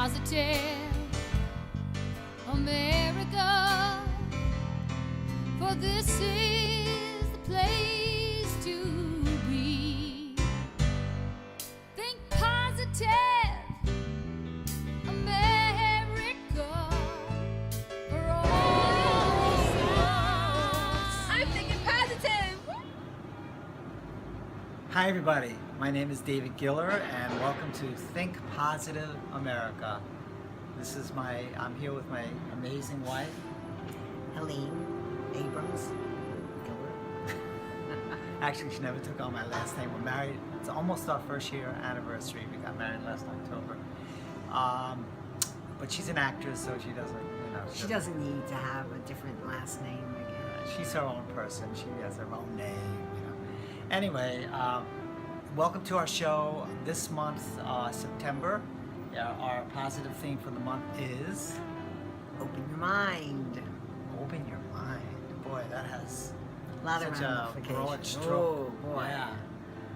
positive America, for this is the place to be. Think positive America, for all souls. I'm thinking positive. Hi everybody, my name is David Giller and welcome to Think Positive America. I'm here with my amazing wife. Helene Abrams Giller. Actually, she never took on my last name. We're married, it's almost our first year anniversary. We got married last October. But she's an actress, so she doesn't, She doesn't need to have a different last name again. She's her own person, she has her own name, Anyway, welcome to our show this month, September. Our positive theme for the month is Open your mind. open your mind. Boy, that has A lot such of a ramifications. broad stroke. Oh boy. Yeah.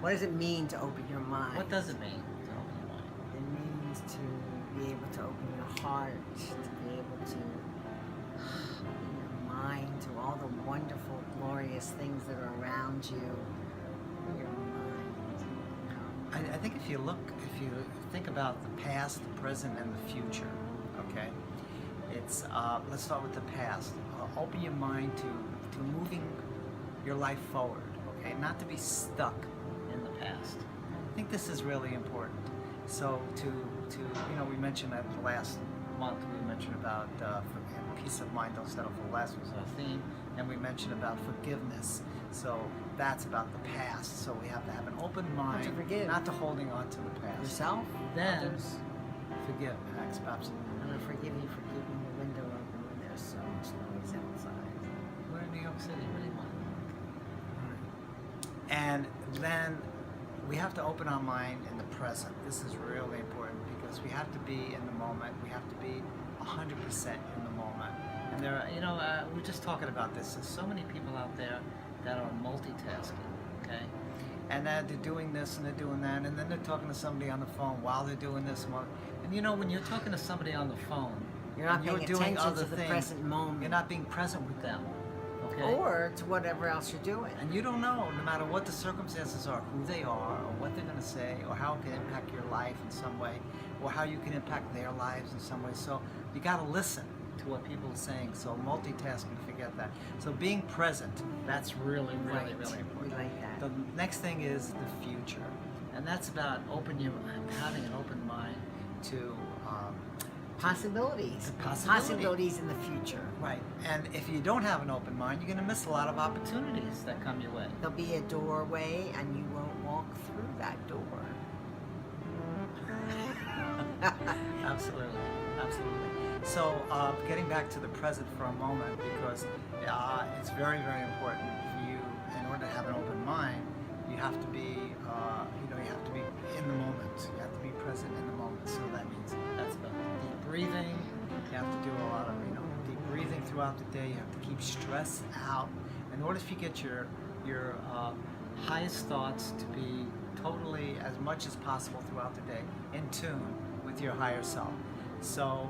What does it mean to open your mind? What does it mean to open your mind? It means to be able to open your heart, to be able to open your mind to all the wonderful, glorious things that are around you. Your mind. I think if you think about the past, the present, and the future, okay? It's let's start with the past. Open your mind to moving your life forward, okay? Not to be stuck in the past. I think this is really important. So we mentioned that last month we mentioned about peace of mind, don't settle for less was our theme, and we mentioned about forgiveness. So that's about the past. So we have to have an open mind, to forgive. not to holding on to the past. Yourself, Then others. forgive. Absolutely. And I forgive you for keeping the window open when there's so much noise outside. We're in New York City. What do you want? And then we have to open our mind in the present. This is really important because we have to be in the moment. We have to be 100% in the moment. And there are, we're just talking about this. There's so many people out there that are multitasking, okay? And that they're doing this and they're doing that, and then they're talking to somebody on the phone while they're doing this. And when you're talking to somebody on the phone, You're not and you're paying doing attention other to the things, present moment. you're not being present with them, okay? Or to whatever else you're doing. And you don't know, no matter what the circumstances are, who they are, or what they're going to say, or how it can impact your life in some way, or how you can impact their lives in some way. So you got to listen to what people are saying. So multitasking, forget that. So being present, that's really, really, Right. really important. We like that. The next thing is the future, and that's about having an open mind to Possibilities. The possibility. Possibilities in the future. right. And if you don't have an open mind, you're going to miss a lot of opportunities that come your way. There'll be a doorway and you won't walk through that door. Absolutely, absolutely. So, getting back to the present for a moment, because it's very, very important for you. In order to have an open mind, you have to be, you have to be in the moment. You have to be present in the moment. So that means that's about deep breathing. You have to do a lot of, deep breathing throughout the day. You have to keep stress out. In order to get your highest thoughts to be totally, as much as possible throughout the day, in tune with your higher self. So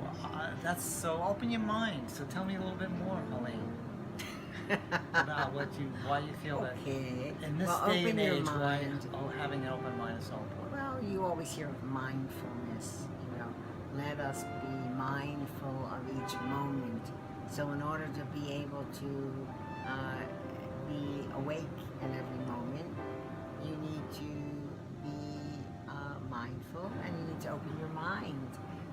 so open your mind. So tell me a little bit more, Helene, about why you feel that Okay. in this Well, day open and your age, why mind. having an open mind is so important. Well, you always hear of mindfulness, Let us be mindful of each moment. So in order to be able to be awake in every moment, you need to be mindful and you need to open your mind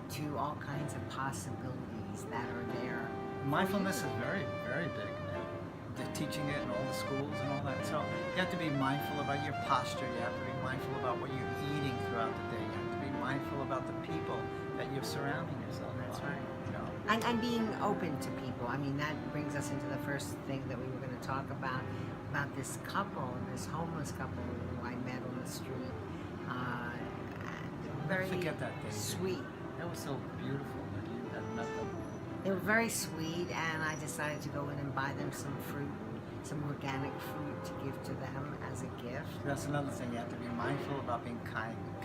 to all kinds of possibilities that are there. Mindfulness is very, very big. They're teaching it in all the schools and all that. So you have to be mindful about your posture. You have to be mindful about what you're eating throughout the day. You have to be mindful about the people that you're surrounding yourself with. That's right. And being open to people. I mean, that brings us into the first thing that we were going to talk about this couple, this homeless couple who I met on the street. Very forget that day. sweet. That was so beautiful that you had met them. They were very sweet, and I decided to go in and buy them some fruit, some organic fruit to give to them as a gift. That's another thing. You have to be mindful about being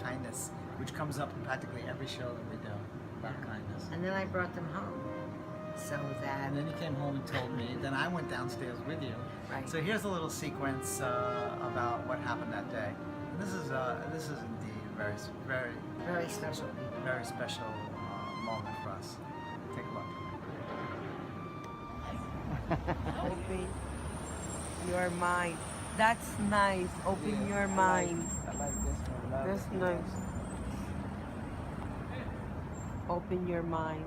kindness, which comes up in practically every show that we do. about kindness. And then I brought them home, so that And then you came home and told me. Then I went downstairs with you. right. So here's a little sequence about what happened that day. And this is indeed a very Very special people. very special moment for us. Take a look. Open your mind. That's nice. Open your mind. I like this one. That's nice. Open your mind.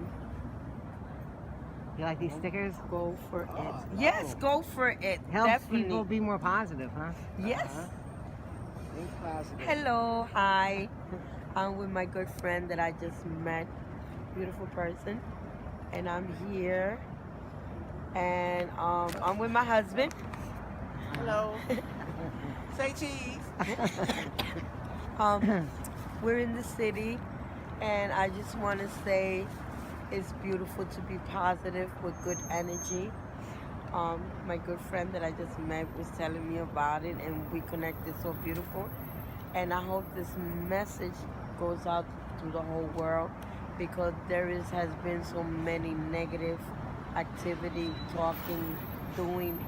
You like these stickers? Go for Oh, it. Yes, go for it. Helps Definitely. people be more positive, huh? Yes. Think positive. Hello. Hi. I'm with my good friend that I just met. Beautiful person. And I'm here. And I'm with my husband. Hello. Say cheese. We're in the city, and I just want to say it's beautiful to be positive with good energy. My good friend that I just met was telling me about it, and we connected so beautiful. And I hope this message goes out to the whole world, because has been so many negative activity, talking, doing,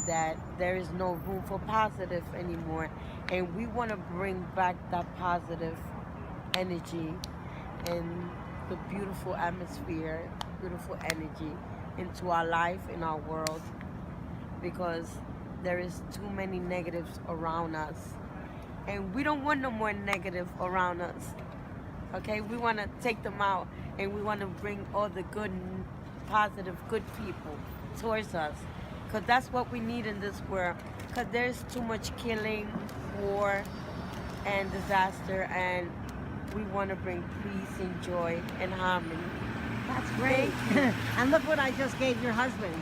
that there is no room for positive anymore. And we want to bring back that positive energy and the beautiful atmosphere, beautiful energy into our life, in our world, because there is too many negatives around us. And we don't want no more negative around us. Okay, we want to take them out, and we want to bring all the good, positive, good people towards us, because that's what we need in this world. Because there's too much killing, war, and disaster, and we want to bring peace and joy and harmony. That's great. And look what I just gave your husband.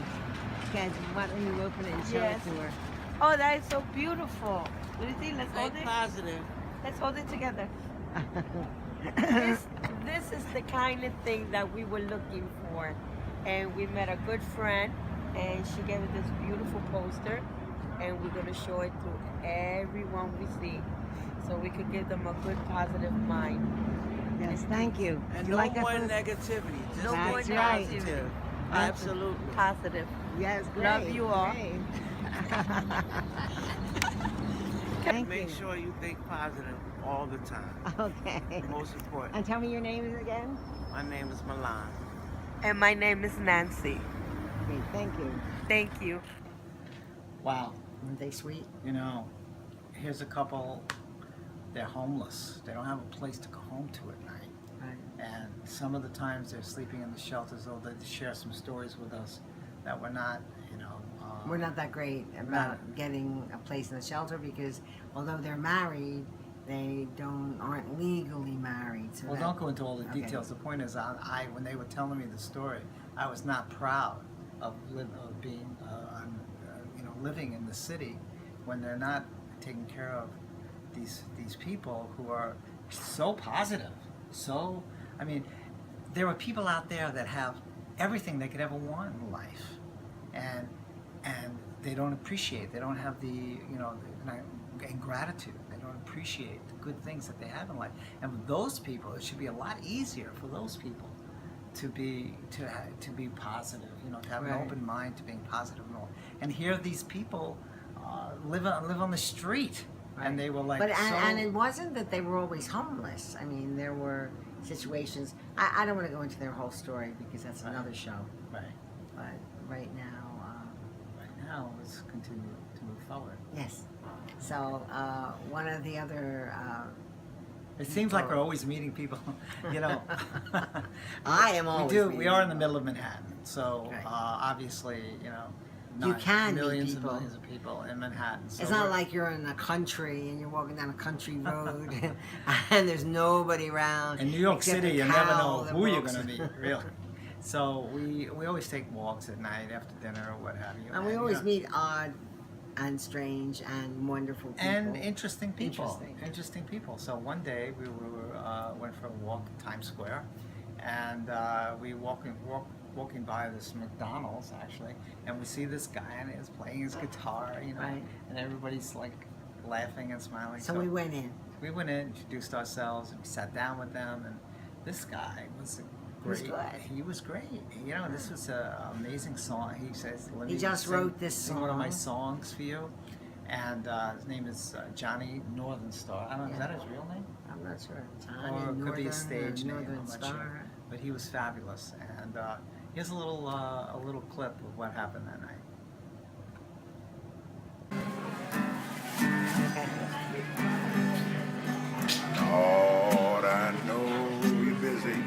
Guys, why don't you open it and show Yes. it to her? Oh, that is so beautiful. Let me see. Let's hold Think it. positive. Let's hold it together. This is the kind of thing that we were looking for. And we met a good friend, and she gave us this beautiful poster, and we're going to show it to everyone we see, so we could give them a good positive mind. Yes, thank you. And you no like more that? negativity. Just No be more That's right. positive. That's- Absolutely. Positive. Yes, great. Love you all. Great. Thank Make you. sure you think positive all the time. Okay. Most important. And tell me your name again. My name is Milan. And my name is Nancy. Okay, thank you. Thank you. Wow. Aren't they sweet? You know, here's a couple. They're homeless. They don't have a place to go home to at night. Right. And some of the times they're sleeping in the shelters, though they share some stories with us that we're not, you know. We're not that great about getting a place in the shelter, because although they're married, they aren't legally married. So Well, that- don't go into all the okay. details. The point is, when they were telling me the story, I was not proud of being, living in the city when they're not taking care of these people who are so positive. So, I mean, there are people out there that have everything they could ever want in life, and they don't appreciate. They don't have the and gratitude. They don't appreciate the good things that they have in life. And with those people, it should be a lot easier for those people to be positive. To have Right. an open mind to being positive and all. And here, these people live on the street, and they were like, But so, and it wasn't that they were always homeless. I mean, there were situations. I don't want to go into their whole story, because that's Right. another show. right. But right now, Right now, let's continue to move forward. yes. So one of the other, It seems like we're always meeting people, you know. I am always. We meeting are in the middle of Manhattan, so Right. Obviously, You can meet millions people. and millions of people in Manhattan. So It's not we're- like you're in a country and you're walking down a country road and there's nobody around. in New York except City, a you never cow know that who you're walks. going to meet, really. So we always take walks at night after dinner or what have you. And we always meet odd and strange and wonderful people. And interesting people. Interesting. Interesting people. So one day we went for a walk in Times Square, and we walking by this McDonald's actually, and we see this guy and he's playing his guitar, Right. and everybody's like laughing and smiling. So we went in. We went in, introduced ourselves, and we sat down with them, and this guy was Was great. good. He was great. You know, this was an amazing song. He says, "Let He me just sing- wrote this sing one of my song. songs for you." And his name is Johnny Northern Star. I don't know, is that his real name? I'm not sure. Or it could be a stage name, Northern I'm not Star. sure. But he was fabulous. And here's a little clip of what happened that night. Lord, I know you're busy,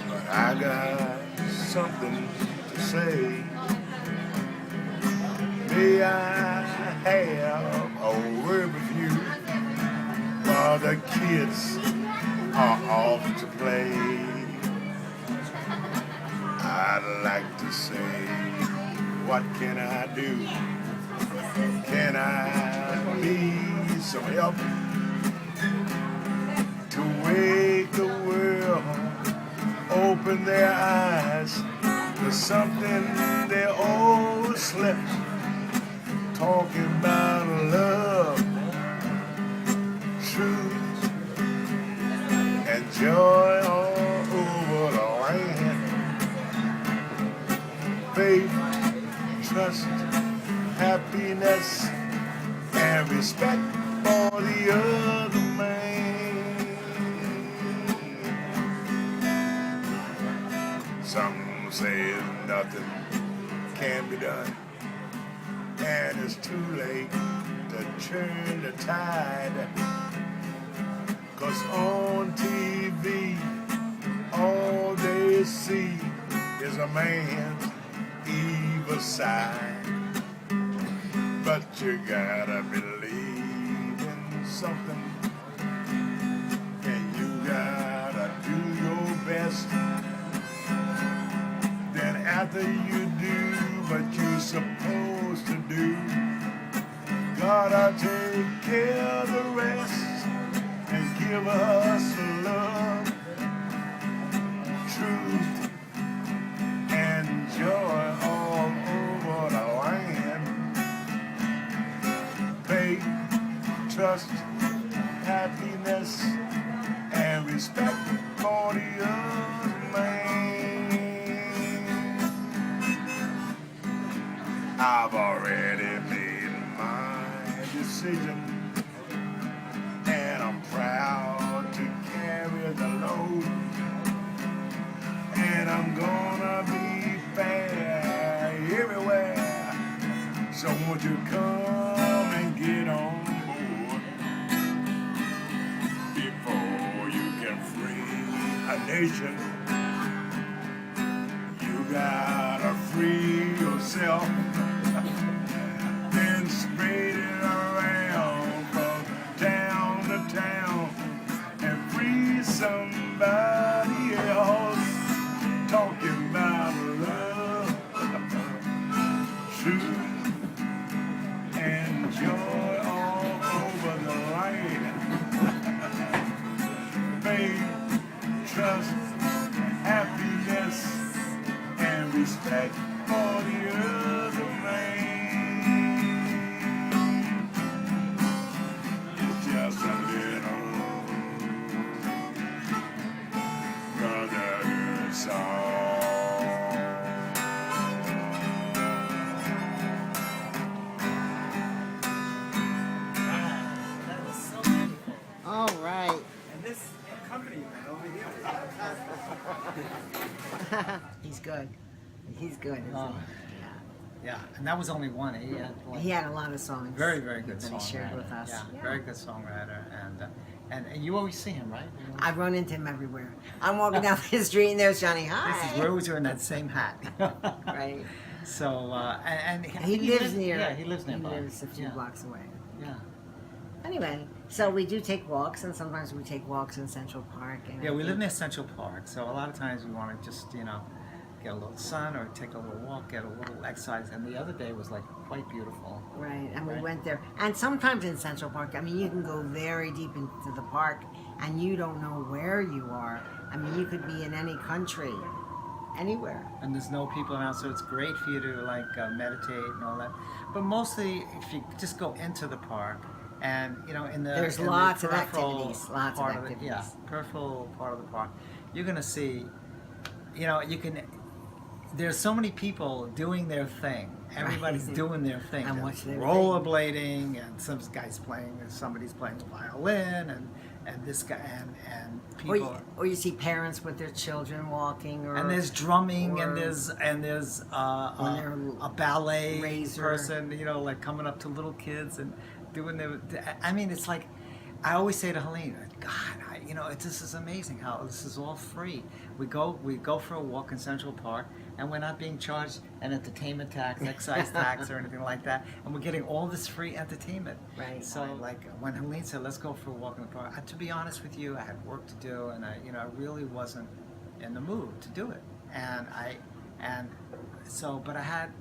but I got something to say. May I have a word with you while the kids are off to play? I'd like to say, what can I do? Can I be some help to wake the world, open their eyes to something they all slept, talking about love, truth, and joy all over the land. Faith, trust, happiness, and respect for the other man. Some say nothing can be done, and it's too late to turn the tide. 'Cause on TV, all they see is a man's evil side. But you gotta believe in something, and you gotta do your best. Then after you do what you're supposed to do, gotta take care of the rest and give us love, truth, and joy all over the land. Faith, trust, happiness, and respect for the other man. I've already made my decision, and I'm proud to carry the load. And I'm gonna be fair everywhere. So won't you come and get on board before you can free a nation? You gotta free yourself, then spread it around from town to town and free somebody else. Talking about love, truth, and joy all over the land. Faith, trust, happiness, and respect for the other man. It's just a little brotherhood song. That was so beautiful. All right. And this accompaniment over here. He's good. He's good, isn't Oh. Yeah, and that was only one. He had he? like He had a lot of songs. very, very good that he songwriter. shared with us. Yeah, very good songwriter, and you always see him, right? I run into him everywhere. I'm walking down the street and there's Johnny. Hi. This is where was wearing that same hat. Right. So and He lives near. Yeah, he lives nearby. He lives a few yeah. blocks away. Yeah. Anyway, so we do take walks, and sometimes we take walks in Central Park. And Yeah, we live near Central Park, so a lot of times we want to just, get a little sun or take a little walk, get a little exercise. And the other day was like quite beautiful. Right, and we Right. went there. And sometimes in Central Park, I mean, you can go very deep into the park, and you don't know where you are. I mean, you could be in any country, anywhere. And there's no people around, so it's great for you to meditate and all that. But mostly, if you just go into the park And you know, in the There's in the lots of peripheral activities, lots of part activities. yeah, peripheral part of the park, you're gonna see, you know, you can. There's so many people doing their thing. Everybody's Right. doing their thing. And There's what's their thing? rollerblading, and some guy's playing. Somebody's playing the violin, and this guy and Or people. you see parents with their children walking, or And there's drumming, or and there's when they're a ballet razor. person, you know, like coming up to little kids and doing their. I mean, it's like I always say to Helene, God, you know, this is amazing how this is all free. We go for a walk in Central Park, and we're not being charged an entertainment tax, excise tax, or anything like that, and we're getting all this free entertainment. Right. So, like when Helene said, "Let's go for a walk in the park," to be honest with you, I had work to do, and I really wasn't in the mood to do it. But I had.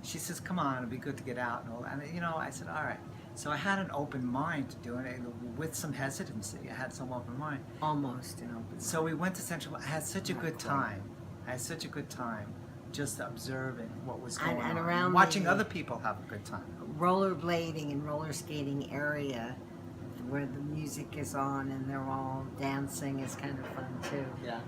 She says, "Come on, it'd be good to get out," and all that. And I said, "All right." So I had an open mind to do it, with some hesitancy. I had some open mind. almost an open. So we went to Central. I had such a good time. Just observing what was going And on, around watching the- other people have a good time. Rollerblading and roller skating area where the music is on and they're all dancing is kind of fun too. Yeah.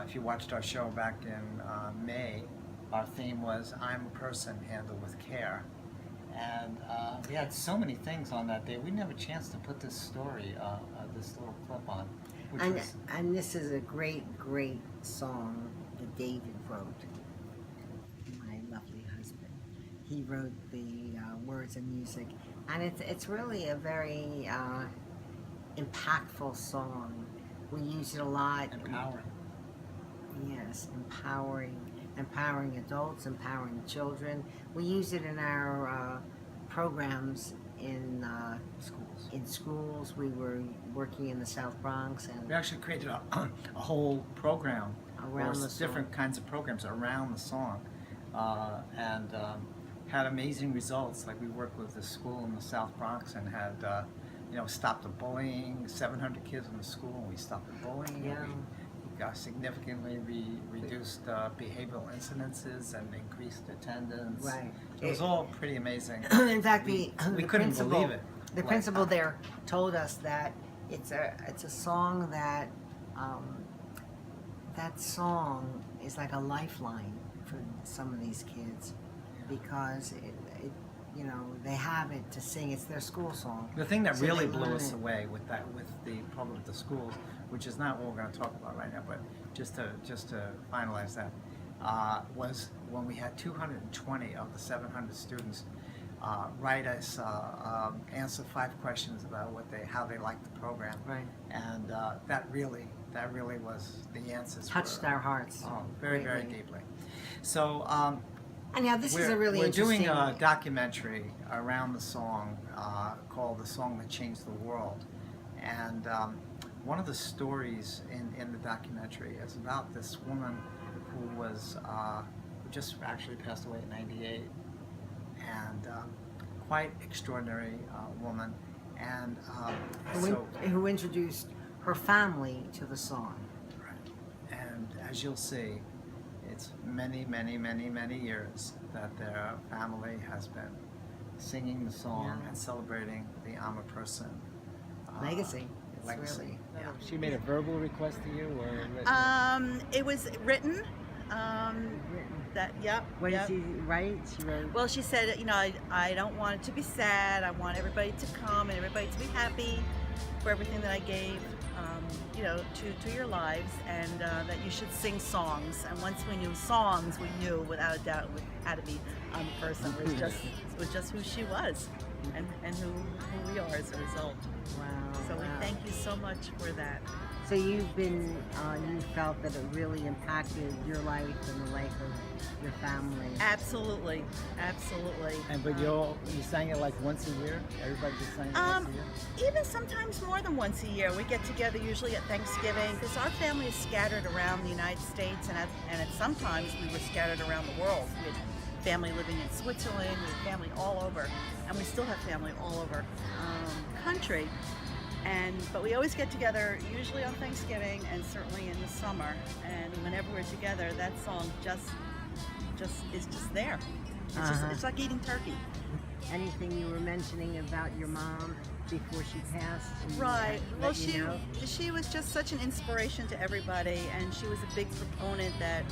If you watched our show back in May, our theme was "I'm a person handled with care," and we had so many things on that day. We didn't have a chance to put this story, this little clip on. Which And, was, and this is a great song that David wrote. My lovely husband. He wrote the words and music, and it's really a very impactful song. We use it a lot. empowering. Yes, empowering adults, empowering children. We use it in our programs in Schools. in schools. We were working in the South Bronx and We actually created a whole program, Around or the song. different kinds of programs around the song, and had amazing results. Like we worked with a school in the South Bronx and had, stopped the bullying. 700 kids in the school, and we stopped the bullying. Yeah. We got significantly reduced behavioral incidences and increased attendance. Right. It was all pretty amazing. in fact, we the couldn't principal, believe it. The Like, principal there told us that it's a song that that song is like a lifeline for some of these kids because it they have it to sing. It's their school song. The thing that So really they blew learn us it. away with the problem with the schools, which is not what we're going to talk about right now, but just to finalize that, was when we had 220 of the 700 students write us answer 5 questions about how they liked the program, Right. and that really was the answers. Touched were, our hearts. very greatly. deeply. So. And now this is a really we're interesting. doing a documentary around the song called "The Song That Changed the World," and one of the stories in the documentary is about this woman who just actually passed away at 98, and quite extraordinary woman, and who introduced her family to the song. and as you'll see, it's many years that their family has been singing the song Yeah. and celebrating the I'm a person Legacy. It's legacy. really- Yeah. She made a verbal request to you, or written? It was written. What Yep. did she write? She wrote. Well, she said, I don't want it to be sad. I want everybody to come and everybody to be happy for everything that I gave, to your lives, and that you should sing songs. And once we knew songs, we knew without a doubt it had to be a person. It was just who she was. and who we are as a result. Wow. So we wow. thank you so much for that. So you've been, you felt that it really impacted your life and the life of your family. Absolutely, absolutely. But you sang it like once a year? Everybody just sang it once a year? Even sometimes more than once a year. We get together usually at Thanksgiving because our family is scattered around the United States, and sometimes we were scattered around the world. We had family living in Switzerland, we had family all over, and we still have family all over the country. But we always get together, usually on Thanksgiving and certainly in the summer. And whenever we're together, that song just is just there. It's like eating turkey. Anything you were mentioning about your mom before she passed? and Right. let Well, you know? she was just such an inspiration to everybody, and she was a big proponent that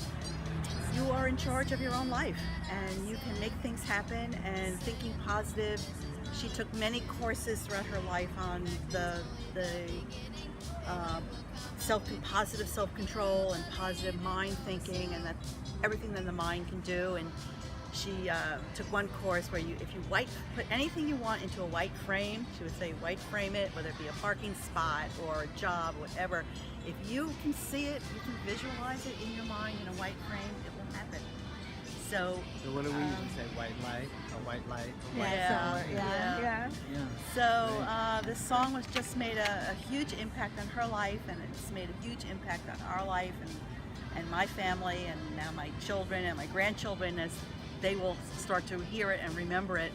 you are in charge of your own life and you can make things happen, and thinking positive. She took many courses throughout her life on the positive self-control and positive mind thinking, and that everything that the mind can do. And she took one course where if you put anything you want into a white frame, she would say white frame it, whether it be a parking spot or a job, whatever. If you can see it, you can visualize it in your mind in a white frame, it will happen. So what do we usually say? White light, a white light, a white yeah. Yeah. So this song was just made a huge impact on her life, and it's made a huge impact on our life and my family, and now my children and my grandchildren, as they will start to hear it and remember it.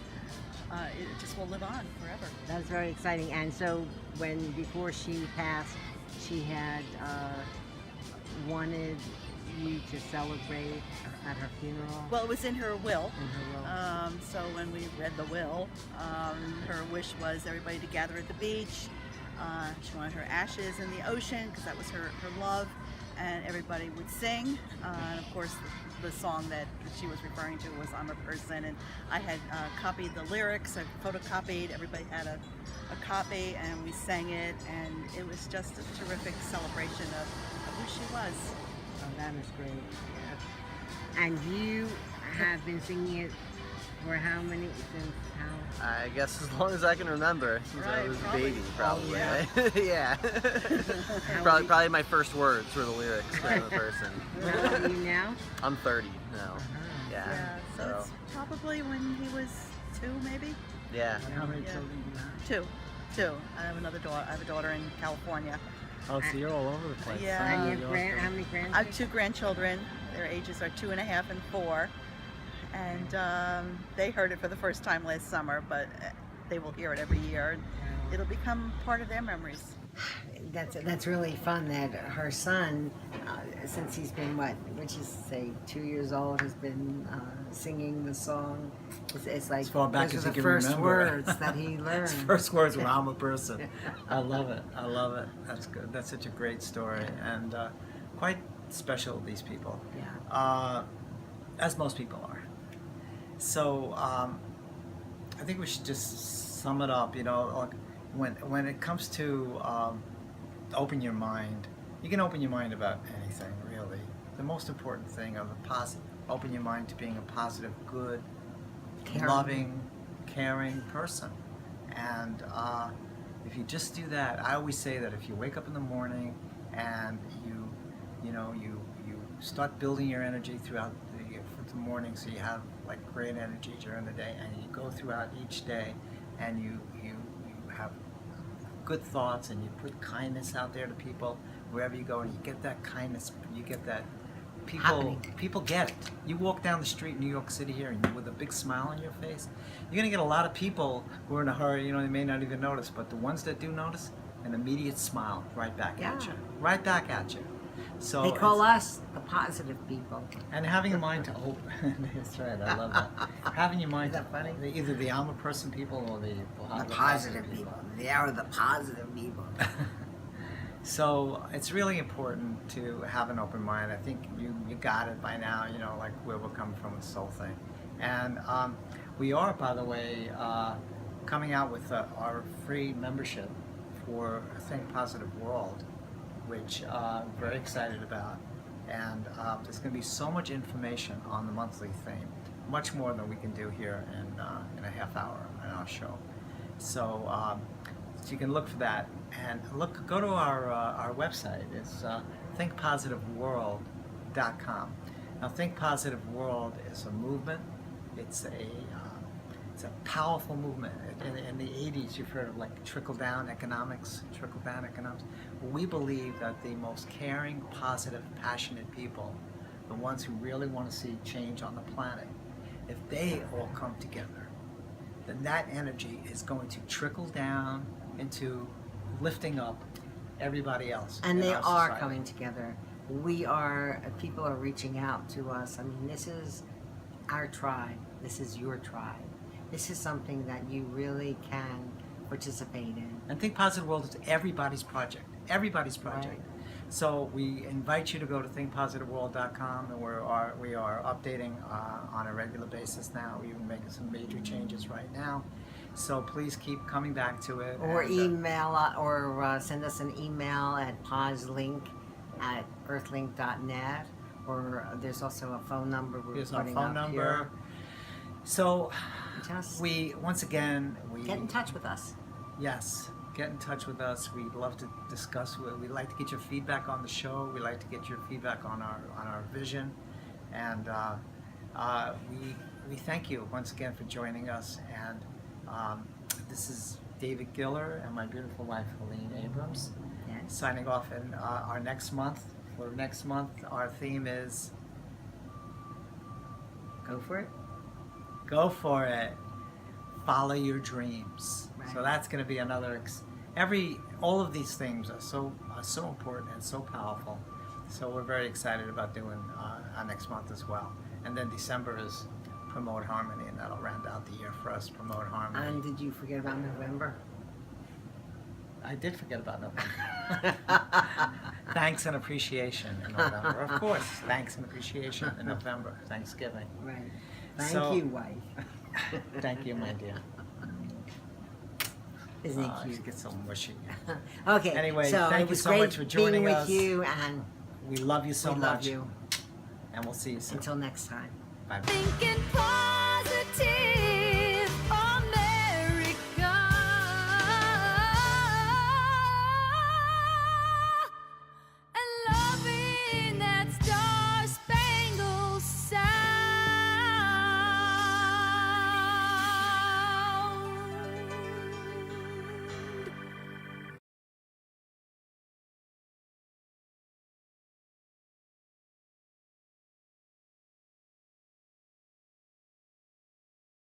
It just will live on forever. That was very exciting. And so before she passed, she had wanted you to celebrate at her funeral? Well, it was in her will. In her will. So when we read the will, her wish was everybody to gather at the beach. She wanted her ashes in the ocean because that was her love, and everybody would sing. And of course, the song that she was referring to was "I'm a Person," and I had copied the lyrics. I photocopied. Everybody had a copy, and we sang it, and it was just a terrific celebration of who she was. Oh, that is great. Yeah. And you have been singing it for how many, since how? I guess as long as I can remember, since I Right, was a probably. baby, probably. Yeah. Yeah. probably my first words were the lyrics for "I'm a Person." How old are you now? I'm 30 now. Yeah. Yeah, so it's probably when he was 2, maybe? Yeah. And how many Yeah. children do you have? 2. I have another daughter. I have a daughter in California. Oh, so you're all over the place. Yeah. And New you have York, how many I have grandchildren? 2 grandchildren. Their ages are 2.5 and 4. And they heard it for the first time last summer, but they will hear it every year. And it'll become part of their memories. That's really fun that her son, since he's been would you say 2 years old, has been singing the song. It's like As far back those as are you the can first remember. words that he learned. His first words were "I'm a Person." I love it. I love it. That's good. That's such a great story, and quite special, these people. Yeah. As most people are. So I think we should just sum it up. You know, like when it comes to open your mind, you can open your mind about anything, really. The most important thing of open your mind to being a positive, good, Caring. loving, caring person. And if you just do that, I always say that if you wake up in the morning and you start building your energy throughout the morning, so you have like great energy during the day, and you go throughout each day, and you have good thoughts, and you put kindness out there to people wherever you go, and you get that kindness, you get that people get it. You walk down the street in New York City here, and with a big smile on your face, you're gonna get a lot of people who are in a hurry. You know, they may not even notice, but the ones that do notice, an immediate smile right back at you, right back at you. So They call us the positive people. and having a mind to open. That's right. I love that. Having your mind Is that funny? either the I'm a Person people or the Positive people. They are the positive people. So it's really important to have an open mind. I think you got it by now, you know, like where we're coming from with the soul thing. And we are, by the way, coming out with our free membership for Think Positive World, which I'm very excited about. And there's going to be so much information on the monthly theme much more than we can do here in a half hour in our show. So, so you can look for that, and go to our website. It's thinkpositiveworld.com. Now, Think Positive World is a movement. It's a powerful movement. In the 80s, you've heard of like trickle-down economics. We believe that the most caring, positive, passionate people, the ones who really want to see change on the planet, if they all come together, then that energy is going to trickle down into lifting up everybody else. And in they our are society. coming together. People are reaching out to us. I mean, this is our tribe. This is your tribe. This is something that you really can participate in. And Think Positive World is everybody's project. Everybody's project. Right. So we invite you to go to thinkpositiveworld.com, and we are updating on a regular basis now. We're even making some major changes right now. So please keep coming back to it. Or and, email or send us an email at pauselink@earthlink.net. Or there's also a phone number we're here's our putting phone up number. here. So Just once again get in touch with us. Yes, get in touch with us. We'd love to discuss. We'd like to get your feedback on the show. We'd like to get your feedback on our vision, and we thank you once again for joining us. And this is David Giller and my beautiful wife Helene Abrams, Yes. signing off. And our next month, our theme is Go for it. Go for it. Follow your dreams. Right. So that's going to be another. All of these things are so important and so powerful. So we're very excited about doing our next month as well. And then December is Promote Harmony, and that'll round out the year for us. Promote Harmony. And did you forget about November? I did forget about November. Thanks and appreciation in November. Of course, thanks and appreciation in November. Thanksgiving. Right. Thank So- you, wife. Thank you, my dear. Isn't it I cute? get so mushy. Okay. Anyway, so thank it you was so great much for joining being us. with you, and We love you so we much. love you. And we'll see you soon. Until next time. Bye. Thinking positive.